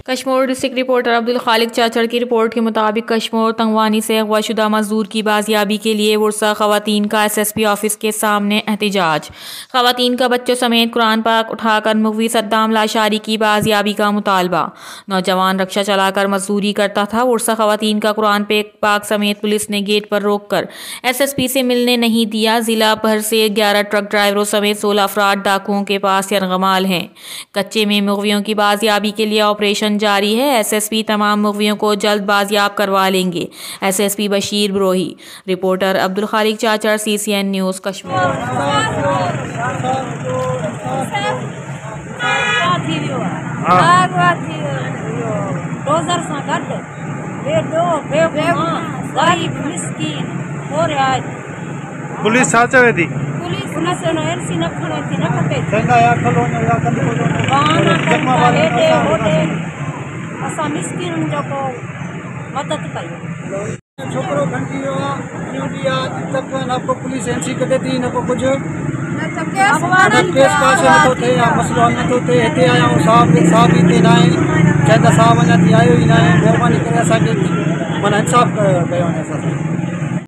Kashmir district reporter Abdul खालिक चाचड़ की report के मुताबिक कश्मीर तंगवानी से अगवाशुदा मजदूर की बाजियाबी के लिए वर्सा खवातीन का SSP ऑफिस के सामने एहतजाज। खवातीन का बच्चों समेत कुरान पाक उठाकर मुख्वी सद्दाम लाशारी की बाजियाबी का मुतालबा। नौजवान रक्षा चलाकर मजदूरी करता था। वर्सा खवातीन का कुरान पाक समेत पुलिस ने गेट पर रोक कर SSP से मिलने नहीं दिया। जिला भर से 11 ट्रक ड्राइवरों समेत 16 अफराद डाकुओं के पास यरगमाल हैं। कच्चे में मुख्वियों की बाजियाबी के लिए ऑपरेशन जारी है। SSP तमाम मुख्वियों को जल्द बाजियाब करवा लेंगे। SSP बशीर ब्रोही। रिपोर्टर अब्दुल खालिक चाचड़, CCN न्यूज़ कश्मीर। पुलिस छा चवे थी? असां मिस्किन जो को मदद कई। छोकरो खंडी तक न को पुलिस एनसी कटे थी न को कुछ केस पास न थे या मसलो हल न थे। हिते आया साहब हिते ना चवंदा साहब अञा थी आयो ई ना। महिरबानी करे असांखे माना इंसाफ़ कयो वञे।